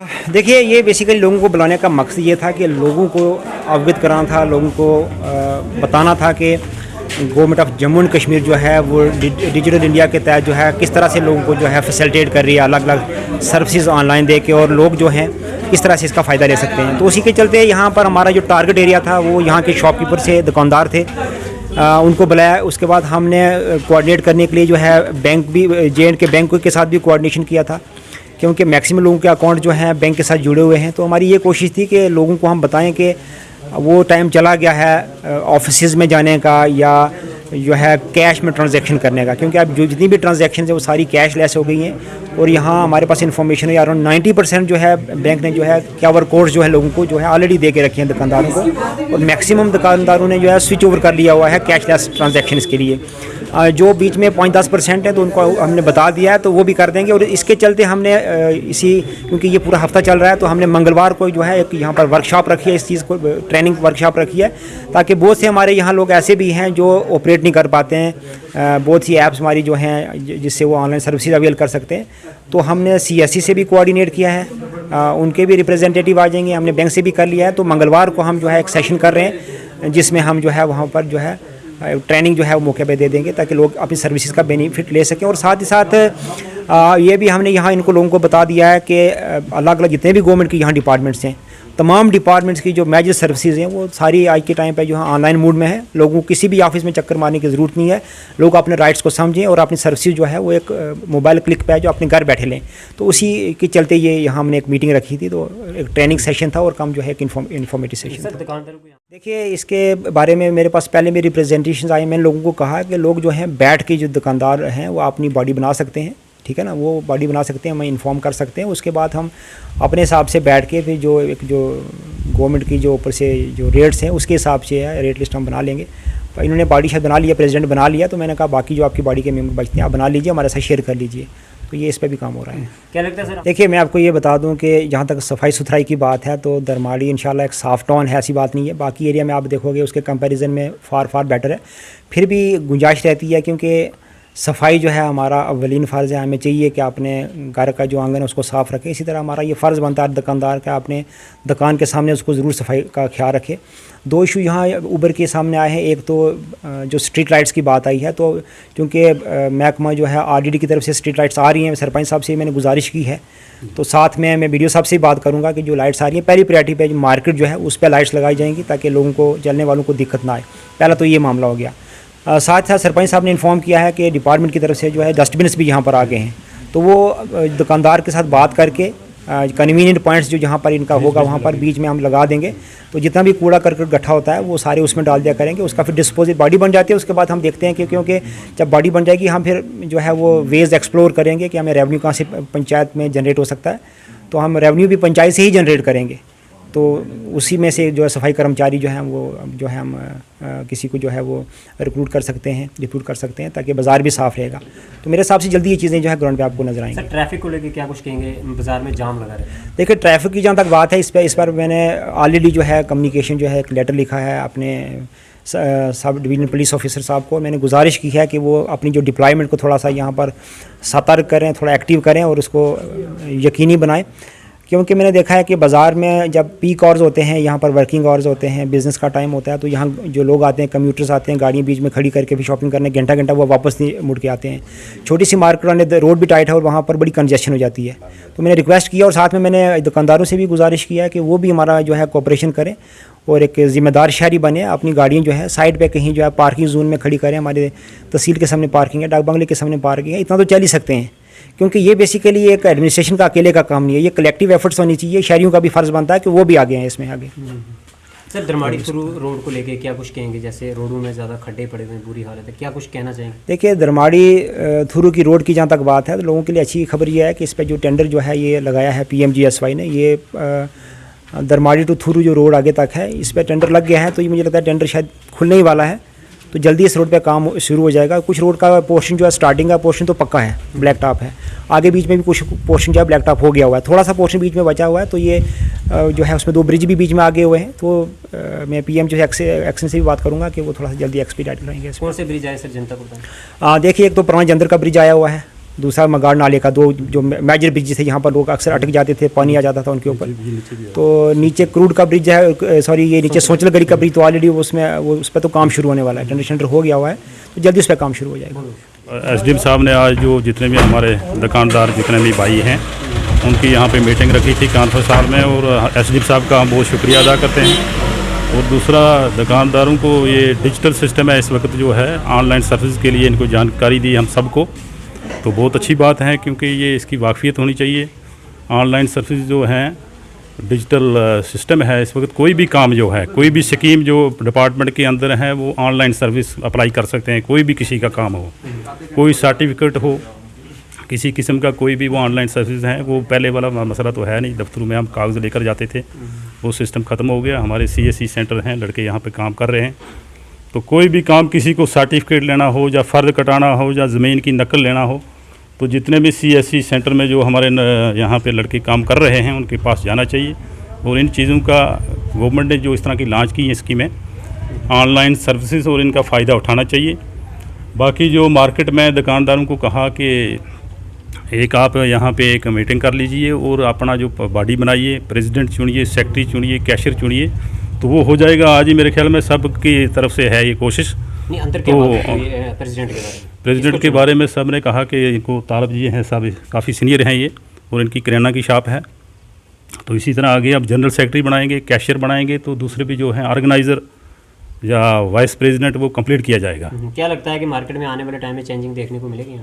देखिए, ये बेसिकली लोगों को बुलाने का मकसद ये था कि लोगों को अवगत कराना था, लोगों को बताना था कि government of Jammu and Kashmir जो है वो डिजिटल इंडिया के तहत जो है किस तरह से लोगों को जो है फैसिलिटेट कर रही है, अलग अलग सर्विसेज ऑनलाइन दे के, और लोग जो हैं किस तरह से इसका फ़ायदा ले सकते हैं। तो उसी के चलते यहाँ पर हमारा जो टारगेट एरिया था वो यहाँ के शॉपकीपर से दुकानदार थे, उनको बुलाया। उसके बाद हमने कोऑर्डिनेट करने के लिए जो है बैंक भी JNK बैंक के साथ भी कोऑर्डिनेशन किया था, क्योंकि मैक्सिमम लोगों के अकाउंट जो हैं बैंक के साथ जुड़े हुए हैं। तो हमारी ये कोशिश थी कि लोगों को हम बताएं कि वो टाइम चला गया है ऑफिसेज़ में जाने का या जो है कैश में ट्रांजैक्शन करने का, क्योंकि अब जो जितनी भी ट्रांजैक्शन है वो सारी कैश लेस हो गई हैं। और यहाँ हमारे पास इन्फॉर्मेशन है अराउंड 90% जो है बैंक ने जो है QR कोड जो है लोगों को जो है ऑलरेडी दे के रखे हैं दुकानदारों को, और मैक्सिमम दुकानदारों ने जो है स्विच ओवर कर लिया हुआ है कैश लेस ट्रांजैक्शन के लिए। जो बीच में 5-10% है तो उनको हमने बता दिया है, तो वो भी कर देंगे। और इसके चलते हमने क्योंकि ये पूरा हफ्ता चल रहा है, तो हमने मंगलवार को जो है एक यहाँ पर वर्कशॉप रखी है, इस चीज़ को ट्रेनिंग वर्कशॉप रखी है, ताकि बहुत से हमारे यहाँ लोग ऐसे भी हैं जो ऑपरेट नहीं कर पाते हैं, बहुत सी ऐप्स हमारी जो हैं जिससे वो ऑनलाइन सर्विसेज अवेल कर सकते हैं। तो हमने CSC से भी कोऑर्डिनेट किया है, उनके भी रिप्रेजेंटेटिव आ जाएंगे, हमने बैंक से भी कर लिया है। तो मंगलवार को हम जो है एक सेशन कर रहे हैं जिसमें हम जो है वहाँ पर जो है ट्रेनिंग जो है वो मौके पे दे देंगे, ताकि लोग अपनी सर्विसेज का बेनिफिट ले सकें। और साथ ही साथ ये भी हमने यहाँ इनको लोगों को बता दिया है कि अलग अलग जितने भी गवर्नमेंट के यहाँ डिपार्टमेंट्स हैं, तमाम डिपार्टमेंट्स की जो मेजर सर्विसेज हैं वो सारी आज के टाइम पे जो है ऑनलाइन मोड में है। लोगों को किसी भी ऑफिस में चक्कर मारने की ज़रूरत नहीं है, लोग अपने राइट्स को समझें और अपनी सर्विसेज जो है वो एक मोबाइल क्लिक पे जो अपने घर बैठे लें। तो उसी के चलते ये यहाँ हमने एक मीटिंग रखी थी, तो एक ट्रेनिंग सेशन था और कम जो है एक इन्फॉर्मेटिव सेशन था। देखिए, इसके बारे में मेरे पास पहले भी रिप्रेजेंटेशन आए, मैंने लोगों को कहा कि लोग जो हैं बैठ के जो दुकानदार हैं वो अपनी बॉडी बना सकते हैं, ठीक है ना, वो बॉडी बना सकते हैं, हमें इन्फॉर्म कर सकते हैं। उसके बाद हम अपने हिसाब से बैठ के फिर जो गवर्नमेंट की जो ऊपर से जो रेट्स हैं उसके हिसाब से है रेट लिस्ट हम बना लेंगे। तो इन्होंने बॉडी शायद बना लिया, प्रेसिडेंट बना लिया, तो मैंने कहा बाकी जो आपकी बॉडी के मेंबर बचते हैं आप बना लीजिए, हमारे साथ शेयर कर लीजिए। तो ये इस पर भी काम हो रहा है। क्या लगता है सर? देखिए, मैं आपको ये बता दूं कि जहाँ तक सफाई सुथराई की बात है तो दरमाड़ी इंशाल्लाह एक साफ टाउन है, ऐसी बात नहीं है। बाकी एरिया में आप देखोगे उसके कंपैरिजन में फार बेटर है, फिर भी गुंजाइश रहती है, क्योंकि सफाई जो है हमारा अव्वलीन फ़र्ज़ है। हमें चाहिए कि अपने घर का जो आंगन है उसको साफ़ रखें। इसी तरह हमारा ये फ़र्ज़ बनता है दुकानदार का, अपने दुकान के सामने उसको ज़रूर सफाई का ख्याल रखे। दो इशू यहाँ उबर के सामने आए हैं। एक तो जो स्ट्रीट लाइट्स की बात आई है, तो चूँकि महकमा जो है RDD की तरफ से स्ट्रीट लाइट्स आ रही हैं, सरपंच साहब से मैंने गुजारिश की है, तो साथ में मैं BDO साहब से बात करूँगा कि जो लाइट्स आ रही हैं पहली प्रायोरिटी पे जो मार्केट जो है उस पर लाइट्स लगाई जाएंगी, ताकि लोगों को चलने वालों को दिक्कत ना आए। पहला तो ये मामला हो गया। साथ साथ सरपंच साहब ने इन्फॉर्म किया है कि डिपार्टमेंट की तरफ से जो है डस्टबिन्स भी यहाँ पर आ गए हैं, तो वो दुकानदार के साथ बात करके कन्वीनियंट पॉइंट्स जो जहाँ पर इनका होगा वहाँ पर बीच में हम लगा देंगे। तो जितना भी कूड़ा करकट इकट्ठा होता है वो सारे उसमें डाल दिया करेंगे, उसका फिर डिस्पोजल बॉडी बन जाती है। उसके बाद हम देखते हैं कि क्योंकि जब बॉडी बन जाएगी हम फिर जो है वो वेज एक्सप्लोर करेंगे कि हमें रेवेन्यू कहाँ से पंचायत में जनरेट हो सकता है, तो हम रेवेन्यू भी पंचायत से ही जनरेट करेंगे। तो उसी में से जो है सफाई कर्मचारी जो हैं वो जो है हम किसी को जो है वो रिक्रूट कर सकते हैं, रिक्रूट कर सकते हैं, ताकि बाज़ार भी साफ़ रहेगा। तो मेरे हिसाब से जल्दी ये चीज़ें जो है ग्राउंड पे आपको नजर आएंगी। सर, ट्रैफिक को लेकर क्या कुछ कहेंगे? बाज़ार में जाम लगा रहे हैं। देखिए, ट्रैफिक की जहाँ तक बात है, इस पर मैंने ऑलरेडी जो है कम्युनिकेशन जो है एक लेटर लिखा है अपने सब डिवीजनल पुलिस ऑफिसर साहब को। मैंने गुजारिश की है कि वो अपनी जो डिप्लॉयमेंट को थोड़ा सा यहाँ पर सतर्क करें, थोड़ा एक्टिव करें और उसको यकीनी बनाएं, क्योंकि मैंने देखा है कि बाज़ार में जब पीक आवर्स होते हैं, यहाँ पर वर्किंग आवर्स होते हैं, बिज़नेस का टाइम होता है, तो यहाँ जो लोग आते हैं, कम्यूटर्स आते हैं, गाड़ियाँ बीच में खड़ी करके भी शॉपिंग करने घंटा वो वापस नहीं मुड़ के आते हैं। छोटी सी मार्केट वाले रोड भी टाइट है और वहाँ पर बड़ी कंजेशन हो जाती है। तो मैंने रिक्वेस्ट किया और साथ में मैंने दुकानदारों से भी गुजारिश किया है कि वो भी हमारा जो है कोऑपरेशन करें और एक ज़िम्मेदार शहरी बने, अपनी गाड़ियाँ जो है साइड पे कहीं जो है पार्किंग जोन में खड़ी करें। हमारे तहसील के सामने पार्किंग है, डाक बंगले के सामने पार्किंग है, इतना तो चल ही सकते हैं, क्योंकि ये बेसिकली एक एडमिनिस्ट्रेशन का अकेले का काम नहीं है, ये कलेक्टिव एफर्ट्स होनी चाहिए। शहरियों का भी फ़र्ज़ बनता है कि वो भी आगे हैं इसमें आगे। सर, दरमाड़ी थ्रू रोड को लेके क्या कुछ कहेंगे? जैसे रोडों में ज़्यादा खड्डे पड़े हुए हैं, बुरी हालत है, क्या कुछ कहना चाहेंगे? देखिए, दरमाड़ी थ्रू की रोड की जहाँ तक बात है तो लोगों के लिए अच्छी खबर ये है कि इस पर जो टेंडर जो है ये लगाया है PMGSY ने, ये दरमाड़ी टू थ्रू जो रोड आगे तक है इस पर टेंडर लग गया है। तो ये मुझे लगता है टेंडर शायद खुलने ही वाला है, तो जल्दी इस रोड पे काम शुरू हो जाएगा। कुछ रोड का पोर्शन जो है स्टार्टिंग का पोर्शन तो पक्का है, ब्लैक टॉप है, आगे बीच में भी कुछ पोर्शन जो है ब्लैक टॉप हो गया हुआ है, थोड़ा सा पोर्शन बीच में बचा हुआ है। तो ये जो है उसमें 2 ब्रिज भी बीच में आगे हुए हैं, तो मैं PM जो है एक्शन से भी बात करूँगा कि वो थोड़ा सा जल्दी एक्सपीडिएट करेंगे। कौन से ब्रिज आए सर, जनता को बताएं? देखिए, एक तो पुराना जंदर का ब्रिज आया हुआ है, दूसरा मगाड़ नाले का, 2 जो मेजर ब्रिज थे यहाँ पर लोग अक्सर अटक जाते थे, पानी आ जाता था उनके ऊपर। तो नीचे क्रूड का ब्रिज है, सॉरी ये नीचे सोचल गढ़ी का ब्रिज, तो ऑलरेडी उसमें वो उस पर तो काम शुरू होने वाला है, टेंडर हो गया हुआ है, तो जल्दी उस पर काम शुरू हो जाएगा। एसडीएम साहब ने आज जो जितने भी हमारे दुकानदार जितने भी भाई हैं उनकी यहाँ पे मीटिंग रखी थी कानपुर साल में, और एसडीएम साहब का हम बहुत शुक्रिया अदा करते हैं। और दूसरा, दुकानदारों को ये डिजिटल सिस्टम है इस वक्त जो है, ऑनलाइन सर्विस के लिए इनको जानकारी दी हम सबको, तो बहुत अच्छी बात है, क्योंकि ये इसकी वाकफियत होनी चाहिए। ऑनलाइन सर्विस जो है, डिजिटल सिस्टम है इस वक्त, कोई भी काम जो है, कोई भी स्कीम जो डिपार्टमेंट के अंदर है वो ऑनलाइन सर्विस अप्लाई कर सकते हैं। कोई भी किसी का काम हो, कोई सर्टिफिकेट हो, किसी किस्म का कोई भी, वो ऑनलाइन सर्विस है। वो पहले वाला मसला तो है नहीं, दफ्तरों में हम कागज़ लेकर जाते थे, वो सिस्टम ख़त्म हो गया। हमारे CSC सेंटर हैं, लड़के यहाँ पे काम कर रहे हैं, तो कोई भी काम, किसी को सर्टिफिकेट लेना हो या फ़र्द कटाना हो या ज़मीन की नकल लेना हो, तो जितने भी CSC सेंटर में जो हमारे यहाँ पे लड़के काम कर रहे हैं उनके पास जाना चाहिए। और इन चीज़ों का गवर्नमेंट ने जो इस तरह की लॉन्च की है स्कीमें, ऑनलाइन सर्विसेज, और इनका फ़ायदा उठाना चाहिए। बाकी जो मार्केट में दुकानदारों को कहा कि एक आप यहाँ पे एक मीटिंग कर लीजिए और अपना जो बॉडी बनाइए, प्रेसिडेंट चुनिए, सेक्रेटरी चुनिए, कैशियर चुनिए, तो वो हो जाएगा। आज ही मेरे ख्याल में सब की तरफ से है ये कोशिश। नहीं, अंदर तो क्या बात है प्रेसिडेंट के बारे में? प्रेसिडेंट के बारे में सब ने कहा कि इनको तालब जी हैं, सब काफ़ी सीनियर हैं ये, और इनकी किराना की शॉप है। तो इसी तरह आगे अब जनरल सेक्रेटरी बनाएंगे, कैशियर बनाएंगे, तो दूसरे भी जो हैं ऑर्गेनाइज़र या वाइस प्रेसिडेंट, वो कंप्लीट किया जाएगा। क्या लगता है कि मार्केट में आने वाले टाइम में चेंजिंग देखने को मिलेगी?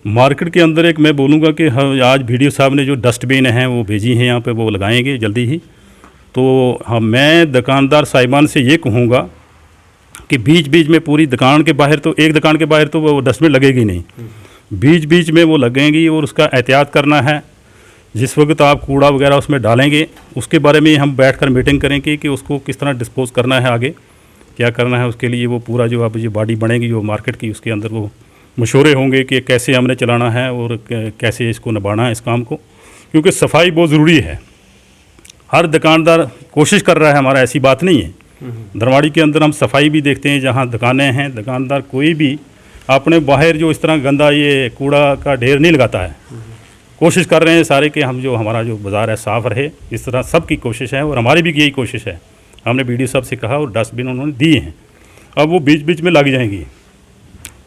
मार्केट के अंदर एक मैं बोलूँगा कि आज वीडियो साहब ने जो डस्टबिन हैं वो भेजी हैं यहाँ पे, वो लगाएंगे जल्दी ही। तो मैं दुकानदार साहिबान से ये कहूँगा कि बीच बीच में पूरी दुकान के बाहर, तो एक दुकान के बाहर तो वो डस्टबिन लगेगी नहीं, बीच बीच में वो लगेंगी, और उसका एहतियात करना है। जिस वक्त आप कूड़ा वगैरह उसमें डालेंगे, उसके बारे में हम बैठकर मीटिंग करेंगे कि उसको किस तरह डिस्पोज करना है, आगे क्या करना है उसके लिए। वो पूरा जो अब ये बॉडी बनेगी जो मार्केट की, उसके अंदर वो मशवरे होंगे कि कैसे हमने चलाना है और कैसे इसको निभाना है इस काम को, क्योंकि सफाई बहुत ज़रूरी है। हर दुकानदार कोशिश कर रहा है, हमारा ऐसी बात नहीं है। धरवाड़ी के अंदर हम सफाई भी देखते हैं, जहाँ दुकानें हैं, दुकानदार कोई भी अपने बाहर जो इस तरह गंदा ये कूड़ा का ढेर नहीं लगाता है। कोशिश कर रहे हैं सारे कि हम जो हमारा जो बाज़ार है साफ़ रहे, इस तरह सबकी कोशिश है, और हमारी भी यही कोशिश है। हमने BDO साहब से कहा और डस्टबिन उन्होंने दिए हैं, अब वो बीच बीच में लग जाएंगी,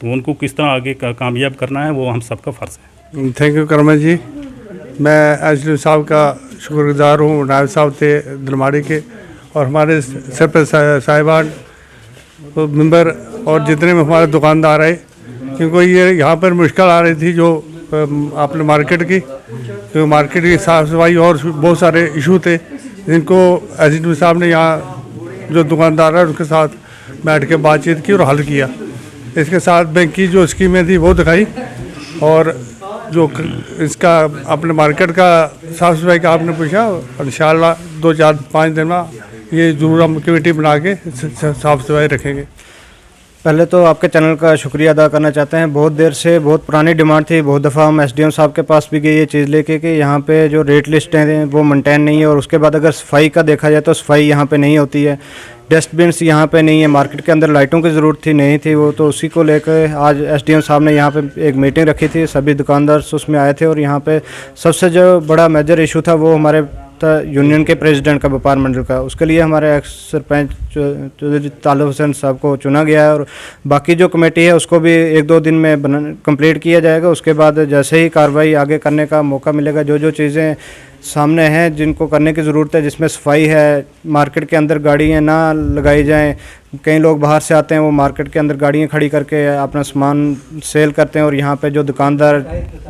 तो उनको किस तरह आगे कामयाब करना है वो हम सबका फ़र्ज़ है। थैंक यू करमल जी। मैं एसडीएम साहब का शुक्रगुजार हूँ, नायब साहब थे धरवाड़ी के, और हमारे सरपंच साहिबान मेंबर और जितने भी हमारे दुकानदार आए, क्योंकि ये यहाँ पर मुश्किल आ रही थी जो अपने मार्केट की, क्योंकि मार्केट की साफ़ सफाई और बहुत सारे इशू थे, जिनको एसडीएम साहब ने यहाँ जो दुकानदार है उसके साथ बैठ के बातचीत की और हल किया। इसके साथ बैंक की जो स्कीमें थी वो दिखाई, और जो इसका अपने मार्केट का साफ़ सफाई का आपने पूछा, इंशाल्लाह 2-4-5 दिन में ये ज़रूर हम कमेटी बना के साफ़ सफाई रखेंगे। पहले तो आपके चैनल का शुक्रिया अदा करना चाहते हैं। बहुत देर से बहुत पुरानी डिमांड थी, बहुत दफ़ा हम SDM साहब के पास भी गए ये चीज़ लेके कि यहाँ पे जो रेट लिस्टें हैं वो मेंटेन नहीं है, और उसके बाद अगर सफाई का देखा जाए तो सफाई यहाँ पे नहीं होती है, डस्टबिन्स यहाँ पे नहीं है, मार्केट के अंदर लाइटों की ज़रूरत थी, नहीं थी वो, तो उसी को लेकर आज SDM साहब ने यहाँ पे एक मीटिंग रखी थी, सभी दुकानदार उसमें आए थे, और यहाँ पे सबसे जो बड़ा मेजर इशू था वो हमारे यूनियन के प्रेसिडेंट का, व्यापार मंडल का, उसके लिए हमारे एक्स सरपंच चौधरी तालिब हुसैन साहब को चुना गया है, और बाकी जो कमेटी है उसको भी 1-2 दिन में कंप्लीट किया जाएगा। उसके बाद जैसे ही कार्रवाई आगे करने का मौका मिलेगा, जो जो चीज़ें सामने हैं जिनको करने की ज़रूरत है, जिसमें सफाई है, मार्केट के अंदर गाड़ियाँ ना लगाई जाएं, कई लोग बाहर से आते हैं वो मार्केट के अंदर गाड़ियाँ खड़ी करके अपना सामान सेल करते हैं, और यहाँ पे जो दुकानदार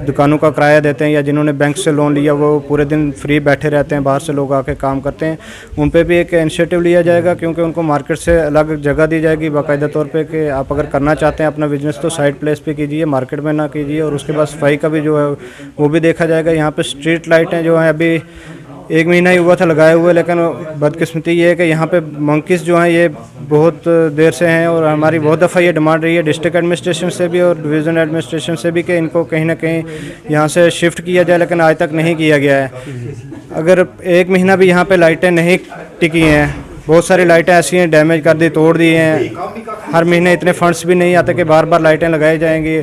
दुकानों का किराया देते हैं या जिन्होंने बैंक से लोन लिया वो पूरे दिन फ्री बैठे रहते हैं, बाहर से लोग आके काम करते हैं, उन पे भी एक इनिशिएटिव लिया जाएगा, क्योंकि उनको मार्केट से अलग जगह दी जाएगी बाकायदा तौर पे कि आप अगर करना चाहते हैं अपना बिजनेस तो साइड प्लेस पे कीजिए, मार्केट में ना कीजिए। और उसके बाद सफाई का भी जो है वो भी देखा जाएगा। यहाँ पे स्ट्रीट लाइटें जो हैं अभी 1 महीना ही हुआ था लगाए हुए, लेकिन बदकिस्मती ये है कि यहाँ पे मंकीस जो हैं ये बहुत देर से हैं, और हमारी बहुत दफ़ा ये डिमांड रही है डिस्ट्रिक्ट एडमिनिस्ट्रेशन से भी और डिवीज़न एडमिनिस्ट्रेशन से भी कि इनको कहीं ना कहीं यहाँ से शिफ्ट किया जाए, लेकिन आज तक नहीं किया गया है। अगर 1 महीना भी यहाँ पे लाइटें नहीं टिकी हैं, बहुत सारी लाइटें ऐसी हैं डैमेज कर दी, तोड़ दी हैं, हर महीने इतने फंड्स भी नहीं आते कि बार बार लाइटें लगाई जाएंगी।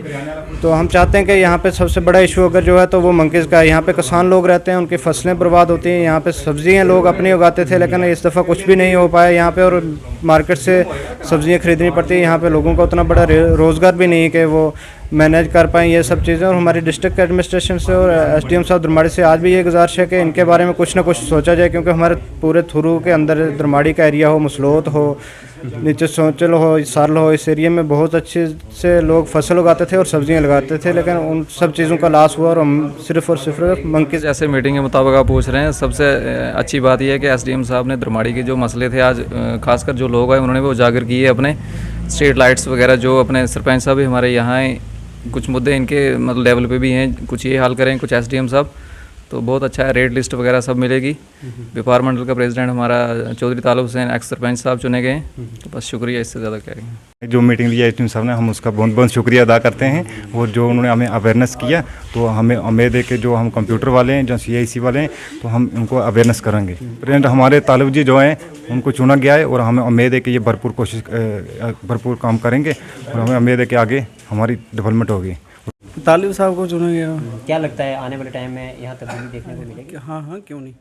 तो हम चाहते हैं कि यहाँ पे सबसे बड़ा इशू अगर जो है तो वो मंकीज़ का है। यहाँ पे किसान लोग रहते हैं, उनकी फसलें बर्बाद होती हैं। यहाँ पे सब्जियाँ लोग अपनी उगाते थे, लेकिन इस दफ़ा कुछ भी नहीं हो पाया यहाँ पे, और मार्केट से सब्जियाँ खरीदनी पड़ती हैं। यहाँ पे लोगों का उतना बड़ा रोज़गार भी नहीं है कि वो मैनेज कर पाएँ ये सब चीज़ें। और हमारी डिस्ट्रिक्ट एडमिनिस्ट्रेशन से और एसडीएम साहब धर्माड़ी से आज भी ये गुजारिश है कि इनके बारे में कुछ ना कुछ सोचा जाए, क्योंकि हमारे पूरे थुरू के अंदर धर्माड़ी का एरिया हो, मसलोत हो, नीचे सोचल हो, सारल हो, इस एरिया में बहुत अच्छे से लोग फसल उगाते थे और सब्जियां लगाते थे, लेकिन उन सब चीज़ों का लॉस हुआ और हम सिर्फ और सिर्फ मंकी। जैसे मीटिंग के मुताबिक आप पूछ रहे हैं, सबसे अच्छी बात यह है कि एसडीएम साहब ने धर्माड़ी के जो मसले थे आज खासकर जो लोग हैं उन्होंने वो उजागर किए। अपने स्ट्रीट लाइट्स वगैरह जो अपने सरपंच साहब भी हमारे यहाँ हैं, कुछ मुद्दे इनके मतलब लेवल पे भी हैं, कुछ ये हल करें, कुछ एसडीएम साहब। तो बहुत अच्छा है, रेड लिस्ट वगैरह सब मिलेगी। व्यापार मंडल का प्रेसिडेंट हमारा चौधरी तालब हुसैन एक्स सरपंच साहब चुने गए हैं। तो बस शुक्रिया, इससे ज़्यादा क्या कहेंगे। जो मीटिंग लिया एसडीएम साहब ने, हम उसका बहुत बहुत शुक्रिया अदा करते हैं। और जो उन्होंने हमें अवेयरनेस किया, तो हमें उम्मीद है कि जो हम कंप्यूटर वाले हैं, जो CIC वाले हैं, तो हम उनको अवेयरनेस करेंगे। प्रेसिडेंट हमारे तालब जी जो हैं उनको चुना गया है, और हमें उम्मीद है कि ये भरपूर काम करेंगे, और हमें उम्मीद है कि आगे हमारी डेवलपमेंट होगी। तालिब साहब को चुना गया। क्या लगता है आने वाले टाइम में यहाँ तब्दीली देखने को मिलेगी? हाँ हाँ, क्यों नहीं।